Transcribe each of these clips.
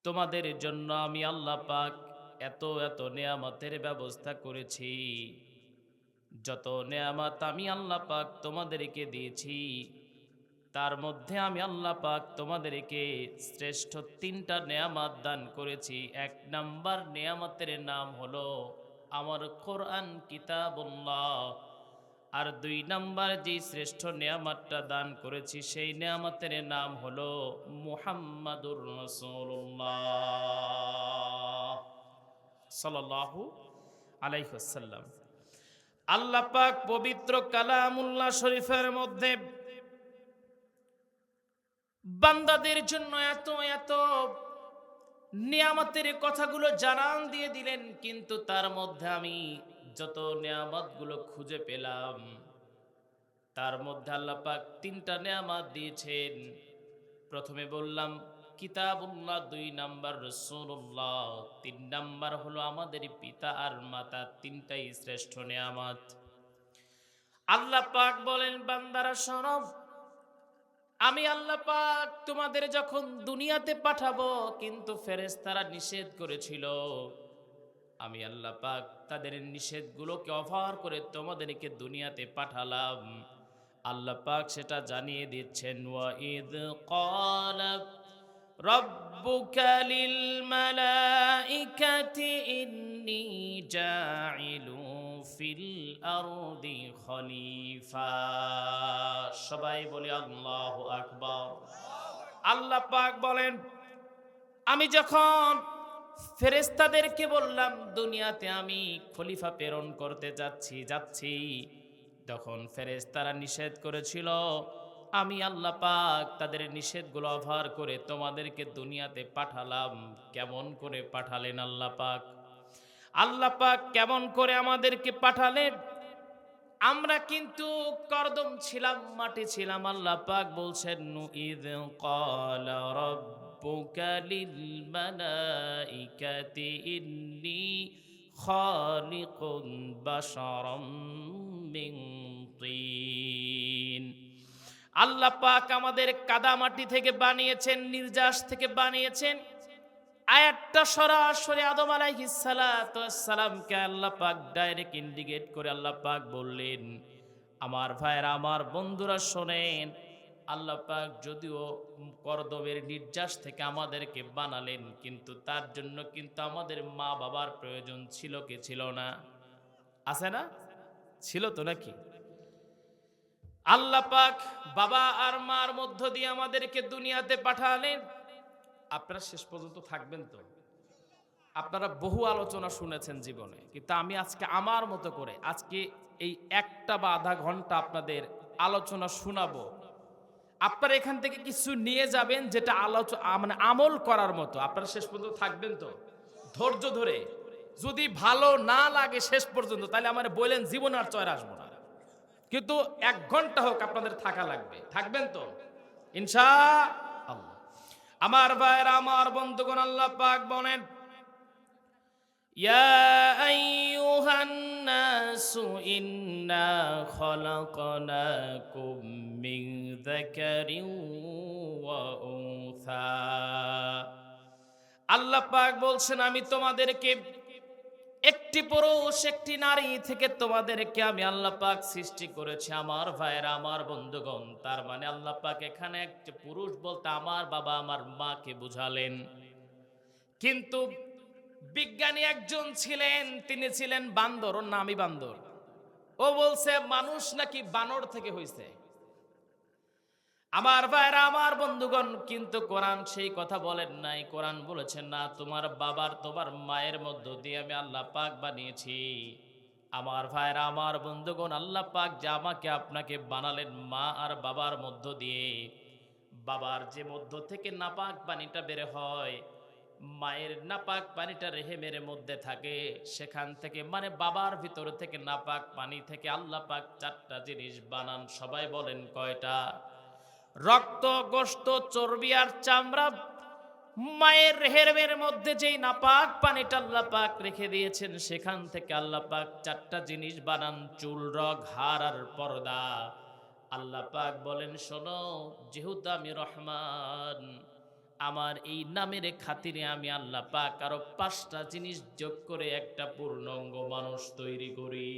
তোমাদের জন্য আমি আল্লাহ পাক এত এত নেয়ামতের ব্যবস্থা করেছি। যত নেয়ামত আমি আল্লাহ পাক তোমাদেরকে দিয়েছি, তার মধ্যে আমি আল্লাহ পাক তোমাদেরকে শ্রেষ্ঠ তিনটা নেয়ামত দান করেছি। এক নাম্বার নেয়ামতের নাম হলো আমার কোরআন কিতাবুল্লাহ। আর দুই নাম্বার যে শ্রেষ্ঠ নেয়ামতটা দান করেছি সেই নেয়ামতের নাম হলো মুহাম্মাদুর রাসূলুল্লাহ সাল্লাল্লাহু আলাইহি ওয়াসাল্লাম। আল্লাহ পাক পবিত্র কালামুল্লাহ শরীফের মধ্যে বান্দাদের জন্য এত এত নিয়ামতের কথাগুলো জানান দিয়ে দিলেন, কিন্তু তার মধ্যে আমি যত নিয়ামতগুলো খুঁজে পেলাম তার মধ্যে আল্লাহ পাক তিনটা নিয়ামত দিয়েছেন। প্রথমে বললাম কিতাবুল্লাহ, দুই নাম্বার রাসূলুল্লাহ, তিন নাম্বার হলো আমাদের পিতা আর মাতা। তিনটাই শ্রেষ্ঠ নিয়ামত। আল্লাহ পাক বলেন, বান্দারা শোনো, আমি আল্লাহ পাক তোমাদের যখন দুনিয়াতে পাঠাবো, কিন্তু ফেরেশতারা নিষেধ করেছিল, আমি আল্লাহ পাক তাদের নিষেধগুলোকে অফার করে তোমাদেরকে দুনিয়াতে পাঠালাম। আল্লাহ পাক সেটা জানিয়ে দিচ্ছেন, ওয়া ইদ ক্বালা রাব্বুকা লিল মালাইকাতি ইন্নী জাইলু ফিল আরদি খলিফা। সবাই বলি আল্লাহু আকবার। আল্লাহ পাক বলেন, আমি যখন ফেরেশতাদেরকে বললাম দুনিয়াতে আমি খলিফা প্রেরণ করতে যাচ্ছি, তখন ফেরেশতারা নিষেধ করেছিল। আমি আল্লাহ পাক তাদের নিষেধগুলো অভার করে তোমাদেরকে দুনিয়াতে পাঠালাম। কেমন করে পাঠালেন আল্লাহ পাক? আল্লাহ পাক কেমন করে আমাদেরকে পাঠালেন? আমরা কিন্তু কর্দম ছিলাম, মাটি ছিলাম। আল্লাহ পাক বলছেন, ইয ক্বালা রাব্বুকা লিল মালাইকাতি ইন্নী খালিকুন বাশারাম মিন তিন। আল্লাহ পাক আমাদের কাদা মাটি থেকে বানিয়েছেন, নির্যাস থেকে বানিয়েছেন। আয়াতটা সরাসরি আদম আলাইহিস সালাতু ওয়াস সালামকে আল্লাহ পাক ডাইরেক্ট ইন্ডিকেট করে আল্লাহ পাক বললেন, আমার ভাইরা, আমার বন্ধুরা শোনেন, আল্লাহ পাক যদিও করদমের নির্যাস থেকে আমাদেরকে বানালেন, কিন্তু তার জন্য কিন্তু আমাদের মা বাবার প্রয়োজন ছিল কি ছিল না? আছে না? ছিল তো নাকি? আল্লাহ পাক বাবা আর মার মধ্য দিয়ে আমাদেরকে দুনিয়াতে পাঠালেন। আপনারা শেষ পর্যন্ত থাকবেন তো? আপনারা বহু আলোচনা শুনেছেন জীবনে, কিন্তু আমি আজকে আমার মতো করে আজকে এই একটা বা আধা ঘন্টা আপনাদের আলোচনা শোনাবো। আপনারা এখান থেকে কিছু নিয়ে যাবেন, যেটা মানে আমল করার মতো। আপনারা শেষ পর্যন্ত থাকবেন তো? ধৈর্য ধরে। যদি ভালো না লাগে শেষ পর্যন্ত, তাহলে আমার বললেন জীবন আর চয় আসবো না, কিন্তু 1 ঘন্টা হোক আপনাদের থাকা লাগবে। থাকবেন তো ইনশাআল্লাহ? আমার ভাইরা, আমার বন্ধুগণ, আল্লাহ পাক বলেন, ইয়া আইয়ুহান নাসু ইন্না খলাকনাকুম মিন যাকারিন ওয়া উনসা। আল্লাহ পাক বলছেন, আমি তোমাদেরকে একটি পুরুষ একটি নারী থেকে তোমাদেরকে আমি আল্লাহ পাক সৃষ্টি করেছি। আমার ভাইয়েরা, আমার বন্ধুগণ, তার মানে আল্লাহ পাক এখানে একটি পুরুষ বলতে আমার বাবা আমার মাকে বুঝালেন। কিন্তু বিজ্ঞানী একজন ছিলেন, তিনি ছিলেন বান্দর, ওর নামই বান্দর। ও বলছে মানুষ নাকি বানর থেকে হইছে। আমার ভাইরা, আমার বন্ধুগণ, কিন্তু কোরআন সেই কথা বলেন নাই। কোরআন বলেছেন, না, তোমার বাবার তোমার মায়ের মধ্য দিয়ে আমি আল্লাহ পাক বানিয়েছি। আমার ভাইরা, আমার বন্ধুগণ, আল্লাহ পাক যে আমাকে আপনাকে বানালেন মা আর বাবার মধ্য দিয়ে, বাবার যে মধ্য থেকে নাপাক পানিটা বের হয়, মায়ের নাপাক পানিটা রেহেমের মধ্যে থাকে, সেখান থেকে মানে বাবার ভিতর থেকে নাপাক পানি থেকে আল্লাহ পাক 4টা জিনিস বানান। সবাই বলেন কয়টা? রক্ত, গোশত, চর্বি আর চামড়া। মায়ের রেহেমের মধ্যে যেই নাপাক পানিটা আল্লাহ পাক রেখে দিয়েছেন, সেখান থেকে আল্লাহ পাক 4টা জিনিস বানান: চুল, রগ, হাড় আর পর্দা। আল্লাহ পাক বলেন, শোনো, যেহেতু আমি রহমান, আমার এই নামের খাতিরে আমি আল্লাহ পাক আরো 5টা জিনিস যোগ করে একটা পূর্ণাঙ্গ মানুষ তৈরি করি।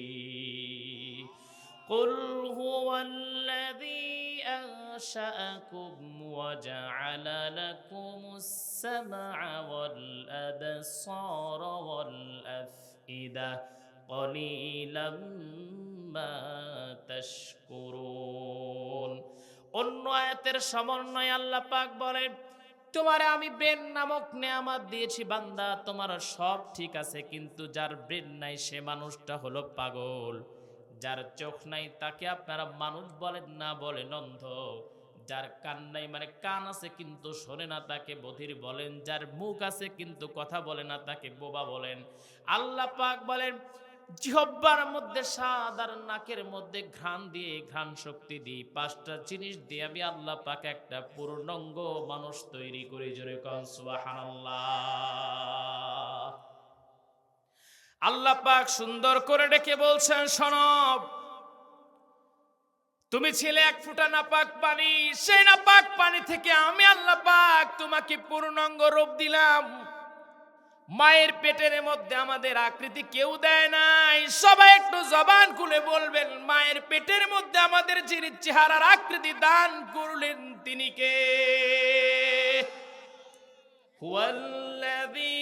قل هو الذي أنشأكم وجعل لكم السمع والأبصار والأفئدة قليلا ما تشكرون। অন্য আয়াতের সমন্বয়ে আল্লাহ পাক বলেন, তোমারে আমি ব্রেন নামক নেয়ামত দিয়েছি বান্দা, তোমার সব ঠিক আছে, কিন্তু যার ব্রেন নাই সে মানুষটা হলো পাগল। যার চোখ নাই তাকে আপনারা মানুষ বলেন না, বলেন অন্ধ। যার কান নাই মানে কান আছে কিন্তু শোনে না তাকে বধির বলেন। যার মুখ আছে কিন্তু কথা বলে না তাকে বোবা বলেন। আল্লাহ পাক বলেন, জিহ্বার মধ্যে স্বাদ আর নাকের মধ্যে ঘ্রাণ দিয়ে, ঘ্রাণ শক্তি দিয়ে, 5টা জিনিস দিয়ে আমি আল্লাহ পাক একটা পূর্ণাঙ্গ মানুষ তৈরি করি। জোরে কোন সুবহানাল্লাহ। আল্লাহ পাক সুন্দর করে ডেকে বলছেন, শোনো, তুমি ছিলে 1 ফোঁটা নাপাক পানি, সেই নাপাক পানি থেকে আমি আল্লাহ পাক তোমাকে পূর্ণাঙ্গ রূপ দিলাম। মায়ের পেটের মধ্যে আমাদের আকৃতি কেউ দেয় নাই। সবাই একটু জবান খুলে বলবেন, মায়ের পেটের মধ্যে আমাদের যিনি চেহারার আকৃতি দান করলেন তিনি কে? হুয়াল্লাযী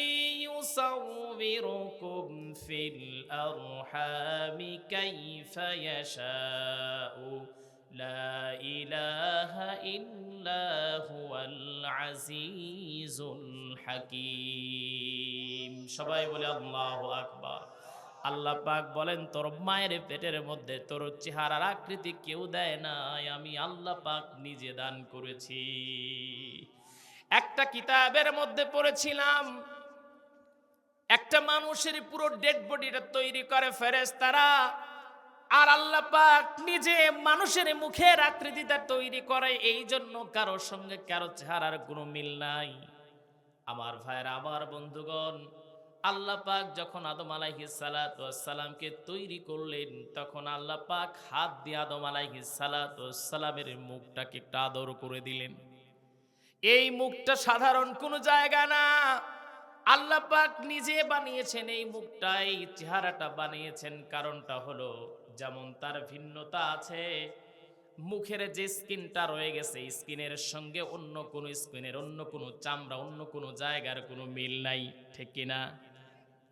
ইউসাউবিরুকুম ফিল আরহামি কাইফা ইয়াশাউ লা ইলাহা ইল্লা হুয়াল আজিজুল হাকীম। সবাই বলে আল্লাহু আকবার। আল্লাহ পাক বলেন, তোর মায়ের পেটের মধ্যে তোর চেহারার আকৃতি কেউ দেয় নাই, আমি আল্লাহ পাক নিজে দান করেছি। একটা কিতাবের মধ্যে পড়েছিলাম, একটা মানুষের পুরো ডেড বডিটা তৈরি করে ফেরেশতারা, আর আল্লাহ পাক নিজে মানুষের মুখের আকৃতিটা তৈরি করে। এই জন্য কারোর সঙ্গে কারো চেহারার কোনো মিল নাই। আমার ভাইরা, আমার বন্ধুগণ, আল্লাহ পাক যখন আদম আলাইহিস সালাতু ওয়াস সালামকে তৈরি করলেন, তখন আল্লাহ পাক হাত দিয়ে আদম আলাইহিস সালাতু ওয়াস সালামের মুখটাকে একটু আদর করে দিলেন। এই মুখটা সাধারণ কোনো জায়গা না, আল্লাহ পাক নিজে বানিয়েছেন এই মুখটা, এই চেহারাটা বানিয়েছেন। কারণটা হলো, যেমন তার ভিন্নতা আছে, মুখের যে স্কিনটা রয়ে গেছে, স্কিনের সঙ্গে অন্য কোনো স্কিনের, অন্য কোনো চামড়া, অন্য কোনো জায়গার কোনো মিল নাই, ঠিক কিনা?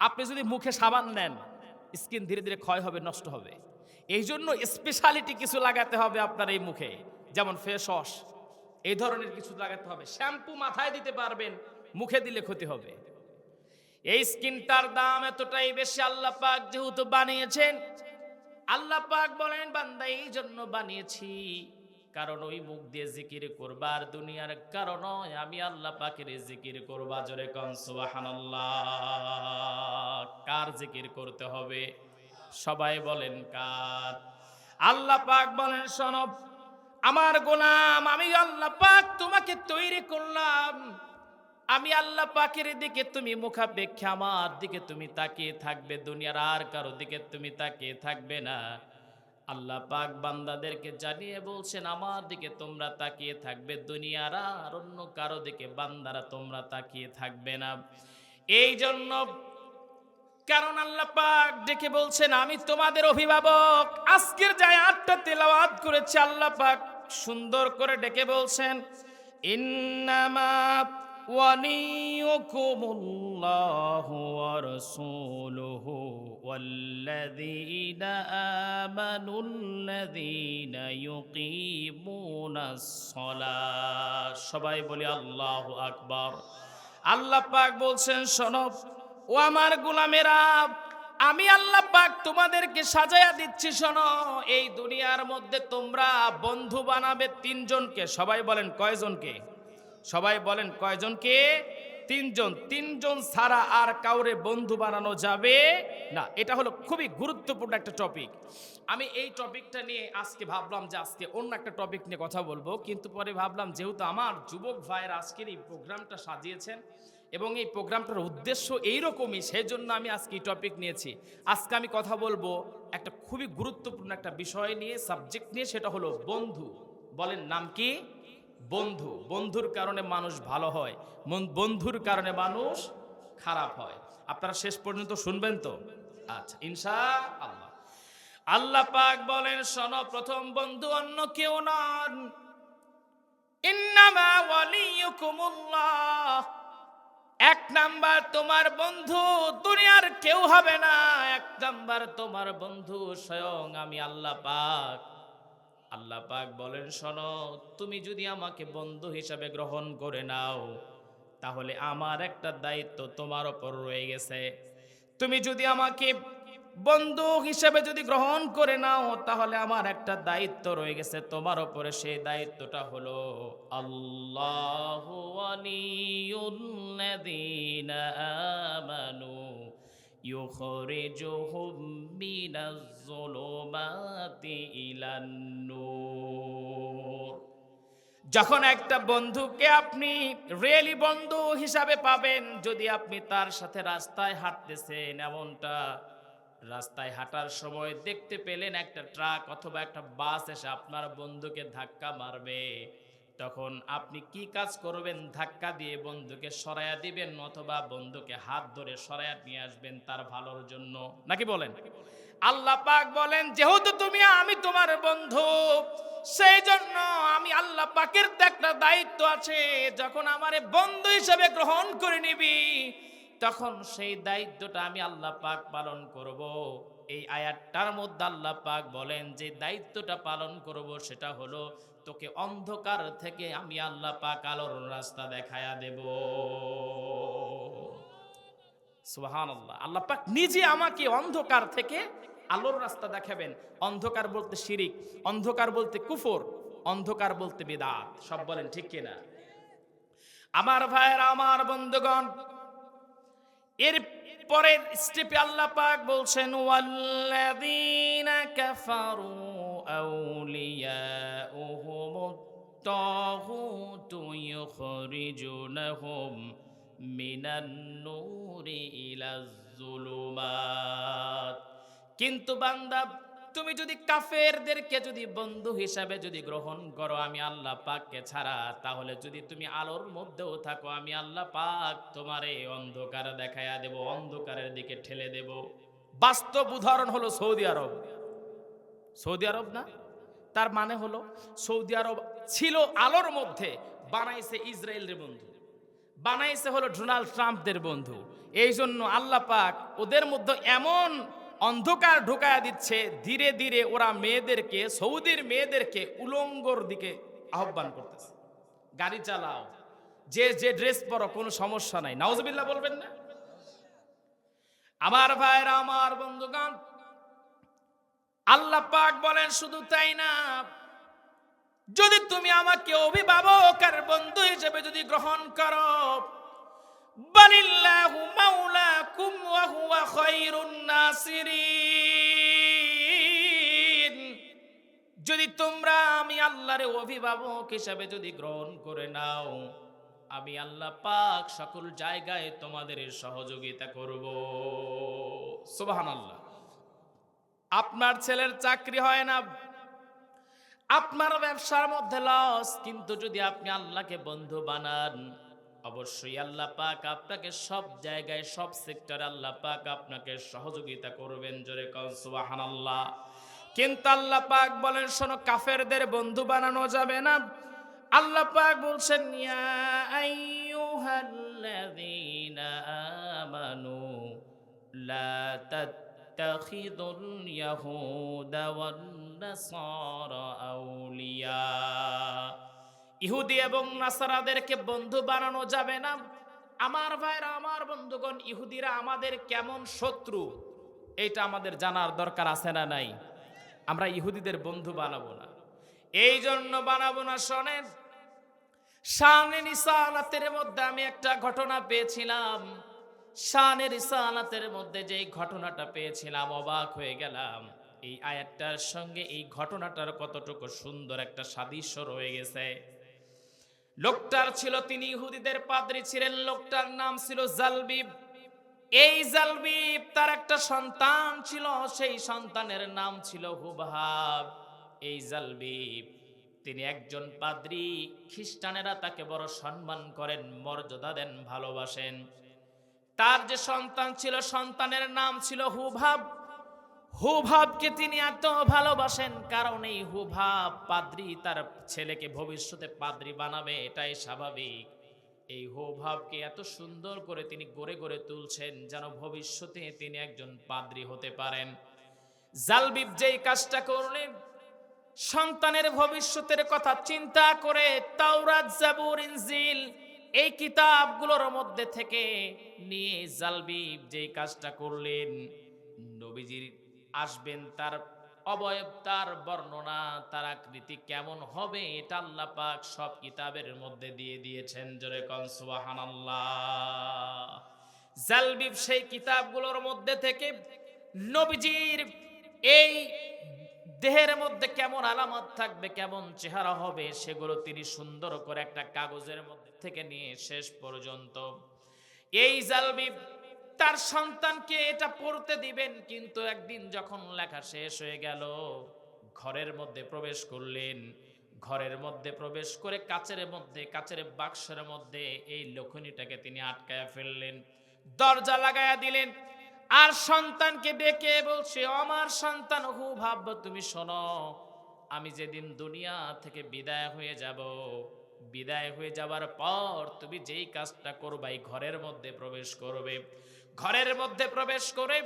আপনি যদি মুখে সাবান নেন, স্কিন ধীরে ধীরে ক্ষয় হবে, নষ্ট হবে। এই জন্য স্পেশালিটি কিছু লাগাতে হবে আপনার এই মুখে, যেমন ফেস ওয়াশ, এই ধরনের কিছু লাগাতে হবে। শ্যাম্পু মাথায় দিতে পারবেন, মুখে দিলে ক্ষতি হবে। এই স্কিনটার দাম এতটাই বেশি আল্লাহ পাক যেহেতু বানিয়েছেন, আল্লাহ পাক বলেন, বান্দা এই জন্য বানিয়েছি কারণ ওই মুখ দিয়ে জিকির করবা, আর দুনিয়ার কারণ আমি আল্লাহ পাকের জিকির করবা। জোরে কোন সুবহানাল্লাহ। কার জিকির করতে হবে? সবাই বলেন কার? আল্লাহ পাক বলেন, শোনো আমার গোলাম, আমি আল্লাহ পাক তোমাকে তৈরি করলাম। আমি আল্লাহ পাকের দিকে তুমি মুখাপেক্ষে আমার দিকে তুমি তাকিয়ে থাকবে, দুনিয়ার আর কারো দিকে তুমি তাকিয়ে থাকবে না। আল্লাহ পাক বান্দাদেরকে জানিয়ে বলছেন, আমার দিকে তোমরা তাকিয়ে থাকবে, দুনিয়ার আর অন্য কারো দিকে বান্দারা তোমরা তাকিয়ে থাকবে না। এই জন্য, কারণ আল্লাহ পাক ডেকে বলছেন, আমি তোমাদের অভিভাবক। আজকের যে আয়াতটা তেলাওয়াত করেছে, আল্লাহ পাক সুন্দর করে ডেকে বলছেন, ইন্নামা ওয়ালিয়ুকুমুল্লাহু ওয়া রাসূলুহু ওয়াল্লাযীনা আমানুল্লাযীনা ইউকিমুনাস সালাহ। সবাই বলি আল্লাহু আকবার। আল্লাহ পাক বলছেন, শোনো ও আমার গোলামেরা, আমি আল্লাহ পাক তোমাদেরকে সাজায়া দিচ্ছি। শোনো, এই দুনিয়ার মধ্যে তোমরা বন্ধু বানাবে 3 জনকে। সবাই বলেন কয়জনকে? সবাই বলেন কয়জনকে? 3 জন। 3 জন ছাড়া আর কাউরে বন্ধু বানানো যাবে না। এটা হলো খুবই গুরুত্বপূর্ণ একটা টপিক। আমি এই টপিকটা নিয়ে আজকে ভাবলাম যে আজকে অন্য একটা টপিক নিয়ে কথা বলবো, কিন্তু পরে ভাবলাম যেহেতু আমার যুবক ভাইয়েরা আজকের এই প্রোগ্রামটা সাজিয়েছেন এবং এই প্রোগ্রামটার উদ্দেশ্য এইরকমই, সেই জন্য আমি আজকে এই টপিক নিয়েছি। আজকে আমি কথা বলবো একটা খুবই গুরুত্বপূর্ণ একটা বিষয় নিয়ে, সাবজেক্ট নিয়ে, সেটা হলো বন্ধু। বলেন নাম কি? বন্ধুর কারণে মানুষ ভালো হয়, বন্ধুর কারণে মানুষ খারাপ হয়। আপনারা শেষ পর্যন্ত শুনবেন তো? আচ্ছা, ইনশাআল্লাহ। আল্লাহ পাক বলেন, শোনো, প্রথম বন্ধু অন্য কেউ নন। ইন্নামা ওয়ালিয়ুকুমুল্লাহ, এক নাম্বার তোমার বন্ধু দুনিয়ার কেউ হবে না, এক নাম্বার তোমার বন্ধু স্বয়ং আমি আল্লাহ পাক। আল্লাহ পাক বলেন, শোনো, তুমি যদি আমাকে বন্ধু হিসাবে গ্রহণ করে নাও, তাহলে আমার একটা দায়িত্ব তোমার উপর রয়ে গেছে। তুমি যদি আমাকে বন্ধু হিসেবে যদি গ্রহণ করে নাও, তাহলে আমার একটা দায়িত্ব রয়ে গেছে তোমার উপরে। সেই দায়িত্বটা হলো, আল্লাহু ওয়ালিয়ুল্লাযীনা আমানু ইউখরিজুহুম মিনাজ যুলুমাতি ইলান নূর। যখন একটা বন্ধুকে আপনি রিয়েলি বন্ধু হিসাবে পাবেন, যদি আপনি তার সাথে রাস্তায় হাঁটতেছেন, এমনটা রাস্তায় হাঁটার সময় দেখতে পেলেন একটা ট্রাক অথবা একটা বাস এসে আপনার বন্ধুকে ধাক্কা মারবে, তখন আপনি কি কাজ করবেন? ধাক্কা দিয়ে বন্ধুকে সরায়া দিবেন, অথবা বন্ধুকে হাত ধরে সরায়া নিয়ে আসবেন তার ভালোর জন্য, নাকি বলেন? আল্লাহ পাক বলেন, যেহেতু আমি তোমার বন্ধু, সেই জন্য আমি আল্লাহ পাকের তো একটা দায়িত্ব আছে। যখন আমারে বন্ধু হিসেবে গ্রহণ করে নিবি, তখন সেই দায়িত্বটা আমি আল্লাহ পাক পালন করব। এই আয়াতটার মধ্যে আল্লাহ পাক বলেন যে দায়িত্বটা পালন করব সেটা হলো, তোকে অন্ধকার থেকে আমি আল্লাহ পাক আলোর রাস্তা দেখায়া দেব। সুবহানাল্লাহ। আল্লাহ পাক নিজে আমাকে অন্ধকার থেকে আলোর রাস্তা দেখাবেন। অন্ধকার বলতে শিরিক, অন্ধকার বলতে কুফর, অন্ধকার বলতে বিদআত। সব বলেন ঠিক কিনা? আমার ভাইয়েরা, আমার বন্ধুগণ, এর পরের স্টেপে আল্লাহ পাক বলছেন, ওয়াল্লাযীনা কাফারু আউলিয়াউহুমুত তাগুতু ইউখরিজুনাহুম মিনান নূরি ইলাজ যুলুমাত। কিন্তু বান্দা, তুমি যদি কাফেরদেরকে যদি বন্ধু হিসাবে যদি গ্রহণ করো আমি আল্লাহ পাককে ছাড়া, তাহলে যদি তুমি আলোর মধ্যেও থাকো, আমি আল্লাহ পাক তোমারে অন্ধকার দেখায়া দেব, অন্ধকারের দিকে ঠেলে দেব। বাস্তব উদাহরণ হলো সৌদি আরব। সৌদি আরব না? তার মানে হলো সৌদি আরব ছিল আলোর মধ্যে, বানাইছে ইসরায়েলের বন্ধু, বানাইছে হলো ডোনাল্ড ট্রাম্পদের বন্ধু। এই জন্য আল্লাহ পাক ওদের মধ্যে এমন অন্ধকার ঢুকায়া দিচ্ছে, ধীরে ধীরে ওরা মেয়েদেরকে, সৌদির মেয়েদেরকে উলঙ্গর দিকে আহ্বান করতেছে। গাড়ি চালাও, যে যে ড্রেস পরো, কোনো সমস্যা নাই। নাউজুবিল্লাহ বলবেন না? আমার ভাইরা, আমার বন্ধুগণ, আল্লাহ পাক বলেন শুধু তাই না, যদি তুমি আমাকে অভিভাবক আর বন্ধু হিসেবে যদি গ্রহণ করো, বালিল্লাহু মাওলাকুম ওয়া হুয়া খায়রুন নাসিরিন। যদি তোমরা আমি আল্লাহর অভিভাবক হিসেবে যদি গ্রহণ করে নাও, আমি আল্লাহ পাক সকল জায়গায় তোমাদের সহযোগিতা করব। সুবহানাল্লাহ। আপনার ছেলের চাকরি হয় না, আপনার ব্যবসার মধ্যে লস, কিন্তু যদি আপনি আল্লাহকে বন্ধু বানান, অবশ্যই আল্লাহ পাক আপনাকে সব জায়গায়, সব সেক্টরে আল্লাহ পাক আপনাকে সহযোগিতা করবেন। জোরে কোন সুবহানাল্লাহ। কিন্তু আল্লাহ পাক বলেন, শোনো, কাফেরদের বন্ধু বানানো যাবে না। আল্লাহ পাক বলছেন, ইয়া আইয়ুহাল্লাযীনা আমানু লা তাত্তাখিযুল ইয়াহুদা ওয়ান নাসারা আউলিয়া। ইহুদি এবং নাসারাদেরকে বন্ধু বানানো যাবে না। আমার ভাইরা, আমার বন্ধুগণ, ইহুদিরা আমাদের কেমন শত্রু এইটা আমাদের জানার দরকার আছে না নাই? আমরা ইহুদিদের বন্ধু বানাবো না। এই জন্য বানাবো না, শোনেন, শানে রিসালাতের মধ্যে আমি একটা ঘটনা পেয়েছিলাম। শানে রিসালাতের মধ্যে যেই ঘটনাটা পেয়েছিলাম, অবাক হয়ে গেলাম। এই আয়াতটার সঙ্গে এই ঘটনাটার কতটুকু সুন্দর একটা সাদৃশ্য রয়ে গেছে। লোকটার ছিল, তিনি ইহুদিদের পাদ্রী ছিলেন। লোকটার নাম ছিল জালবিব। এই জালবিব, তার একটা সন্তান ছিল, সেই সন্তানের নাম ছিল হুবহাব। এই জালবিব তিনি একজন পাদ্রী, খ্রিস্টানেরা তাকে বড় সম্মান করেন, মর্যাদা দেন, ভালোবাসেন। তার যে সন্তান ছিল, সন্তানের নাম ছিল হুভাব। হুভাবকে তিনি এত ভালোবাসেন, কারণ এই হুভাব পাদ্রী তার ছেলেকে ভবিষ্যতে পাদ্রী বানাবে, এটাই স্বাভাবিক। এই হুভাবকে এত সুন্দর করে তিনি গড়ে গড়ে তুলছেন যেন ভবিষ্যতে তিনি একজন পাদ্রী হতে পারেন। জালবিব যেই কাজটা করলেন, সন্তানের ভবিষ্যতের কথা চিন্তা করে তাওরাত, জাবুর, ইনজিল এই কিতাবগুলোর মধ্যে থেকে নিয়ে জালবিব যেই কাজটা করলেন, নবীজির আসবেন, তার অবয়ব, তার বর্ণনা, তার আকৃতি কেমন হবে, এটা আল্লাহ পাক সব কিতাবের মধ্যে দিয়ে দিয়েছেন। জোরে কোন সুবহানাল্লাহ। জালবিব সেই কিতাবগুলোর মধ্যে থেকে নবীজির এই দেহের মধ্যে কেমন আলামত থাকবে, কেমন চেহারা হবে, সেগুলো তিনি সুন্দর করে একটা কাগজের মধ্যে থেকে নিয়ে শেষ পর্যন্ত এই জালবিব তার সন্তানকে এটা পড়তে দিবেন। কিন্তু একদিন যখন লেখা শেষ হয়ে গেল, ঘরের মধ্যে প্রবেশ করলেন। ঘরের মধ্যে প্রবেশ করে কাচের বাক্সের মধ্যে এই লেখনীটাকে তিনি আটকায়া ফেললেন, দরজা লাগায়া দিলেন। আর সন্তানকে ডেকে বলছে, আমার সন্তান হুভাব, তুমি শোনো, আমি যেদিন দুনিয়া থেকে বিদায় হয়ে যাব, বিদায় হয়ে যাবার পর তুমি যেই কাজটা করবে, ঘরের মধ্যে প্রবেশ করবে। ঘরের মধ্যে প্রবেশ করে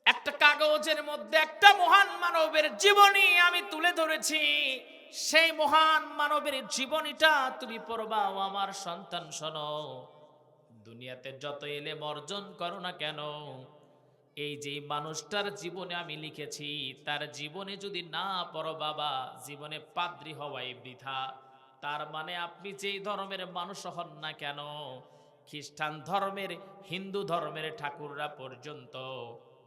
একটা কাগজের মধ্যে একটা মহান মানবের জীবনী আমি তুলে ধরেছি, সেই মহান মানবের জীবনীটা তুমি পড়বা। ও আমার সন্তান শোনো, দুনিয়াতে যত এলেম অর্জন করো না কেন, এই যে মানুষটার জীবনে আমি লিখেছি, তার জীবনে যদি না পড়ো বাবা, জীবনে পাদ্রী হওয়াই বৃথা। তার মানে আপনি যেই ধর্মের মানুষ হন না কেন, খ্রিস্টান ধর্মের, হিন্দু ধর্মের ঠাকুররা পর্যন্ত,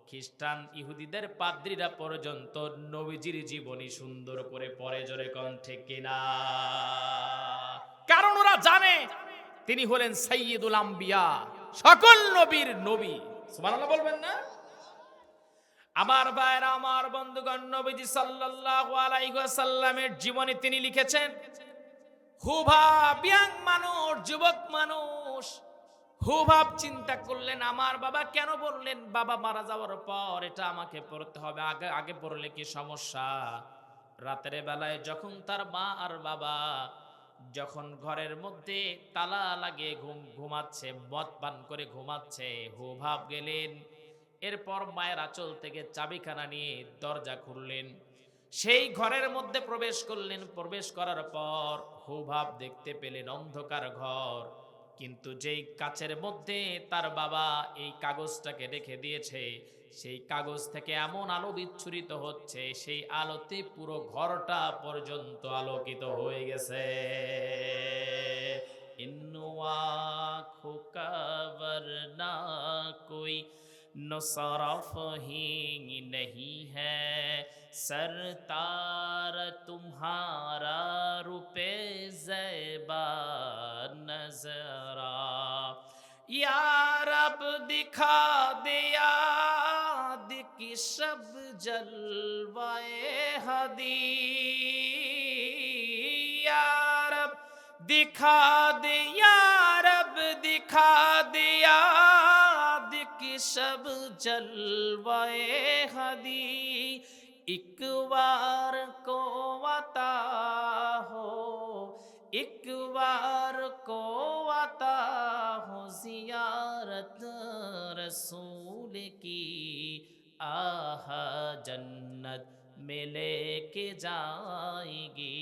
খ্রিস্টান ইহুদিদের পাদ্রীরা পর্যন্ত নবীজির জীবনী সুন্দর করে পড়ে। জোরে কোন ঠিক কিনা? কারণ ওরা জানে তিনি হলেন সাইয়্যিদুল আম্বিয়া, সকল নবীর নবী। সুবহানাল্লাহ বলবেন না? আমার ভাইরা, আমার বন্ধুগণ, নবীজি সাল্লাল্লাহু আলাইহি ওয়াসাল্লামের জীবনী তিনি লিখেছেন। হুভাব ইয়াং মানুষ, যুবক মানুষ, হুভাব চিন্তা করলেন, আমার বাবা কেন বললেন বাবা মারা যাওয়ার পর এটা আমাকে পড়তে হবে, আগে আগে পড়লে কি সমস্যা? রাতের বেলায় যখন তার মা আর বাবা যখন ঘরের মধ্যে তালা লাগিয়ে ঘুমাচ্ছে, মদ পান করে ঘুমাচ্ছে, হুভাব গেলেন। এরপর মায়ের আঁচল থেকে চাবিখানা নিয়ে দরজা খুললেন, সেই ঘরের মধ্যে প্রবেশ করলেন। প্রবেশ করার পর হুভাব দেখতে পেলেন অন্ধকার ঘর, কিন্তু যেই কাচের মধ্যে তার বাবা এই কাগজটাকে রেখে দিয়েছে, সেই কাগজ থেকে এমন আলো বিচ্ছুরিত হচ্ছে, সেই আলোতে পুরো ঘরটা পর্যন্ত আলোকিত হয়ে গেছে। ইন্নুয়া খোকা বরনা কোই नुसरफ ही नहीं है, सरतार तुम्हारा रुपए ज़ेबा नजरा, या रब दिखा दे याद की सब जलवाए हदी, या रब दिखा दे, या रब दिखा दे याद की सब जलवाए हदी, एक बार को अता हो, एक बार को अता हो जियारत रसूल की, आह जन्नत में लेके जाएगी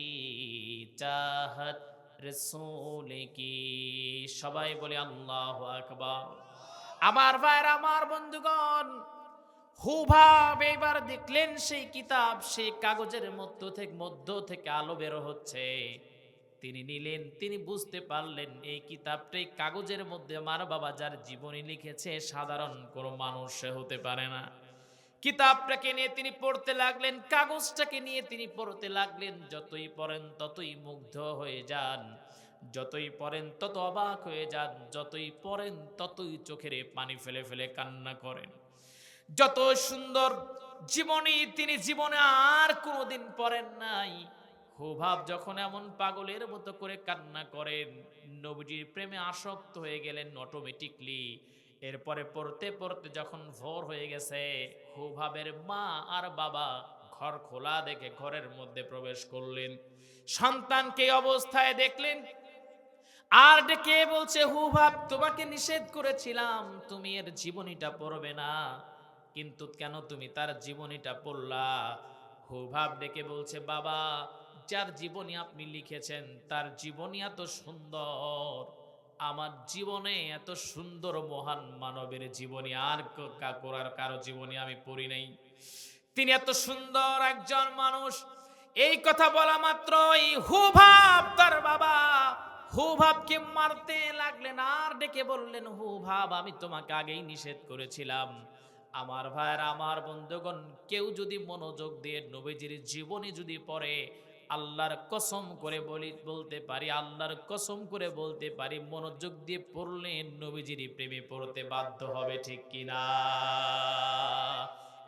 चाहत रसूल की। সবাই বলে আল্লাহু আকবার। আমার ভাইরা, আমার বন্ধুগণ, হুভাব এবার দেখলেন সেই কিতাব, সেই কাগজের মধ্য থেকে আলো বের হচ্ছে। তিনি নিলেন, তিনি বুঝতে পারলেন এই কিতাবটাই কাগজের মধ্যে আমার বাবা যার জীবনী লিখেছে, সাধারণ কোনো মানুষ সে হতে পারে না। কিতাবটাকে নিয়ে তিনি পড়তে লাগলেন, কাগজটাকে নিয়ে তিনি পড়তে লাগলেন। যতই পড়েন ততই মুগ্ধ হয়ে যান, যতই পড়েন তত অবাক হয়ে যান, যতই পড়েন ততই চোখের পানি ফেলে ফেলে কান্না করেন। যত সুন্দর জীবনী তিনি জীবনে আর কোনোদিন পড়েন নাই। হুবাব যখন এমন পাগলের মতো করে কান্না করেন, নবীজির প্রেমে আসক্ত হয়ে গেলেন অটোমেটিকলি। এরপরে পড়তে পড়তে যখন ভোর হয়ে গেছে, হুবাবের মা আর বাবা ঘর খোলা দেখে ঘরের মধ্যে প্রবেশ করলেন। সন্তানকে এই অবস্থায় দেখলেন, আর ডেকে বলছে, হুবাব তোমাকে নিষেধ করেছিলাম তুমি এর জীবনীটা পড়বে না, কিন্তু কেন তুমি তার জীবনীটা পড়লা? হুবাব ডেকে বলছে, বাবা, যার জীবনী আপনি লিখেছেন তার জীবনী এত সুন্দর, আমার জীবনে এত সুন্দর মহান মানবের জীবনী আর কারো জীবনী আমি পড়ি নাই। তিনি এত সুন্দর একজন মানুষ। এই কথা বলা মাত্রই হুবাব তার বাবা হুবাবকে মারতে লাগলেন, আর ডেকে বললেন, হুবাব আমি তোমাকে আগেই নিষেধ করেছিলাম। আমার ভাইয়ের, আমার বন্ধুগণ, কেউ যদি মনোযোগ দিয়ে নবীজির জীবনী যদি পড়ে, আল্লাহর কসম করে বলতে পারি, আল্লাহর কসম করে বলতে পারি, মনোযোগ দিয়ে পড়লে নবীজির প্রেমে পড়তে বাধ্য হবে, ঠিক কিনা?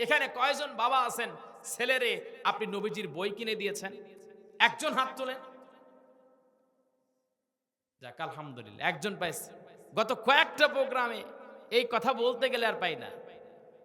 এখানে কয়জন বাবা আছেন ছেলেরে আপনি নবীজির বই কিনে দিয়েছেন? একজন হাত তোলেন। যাক, আলহামদুলিল্লাহ, একজন পাইছে। গত কয়েকটা প্রোগ্রামে এই কথা বলতে গেলে আর পাই না।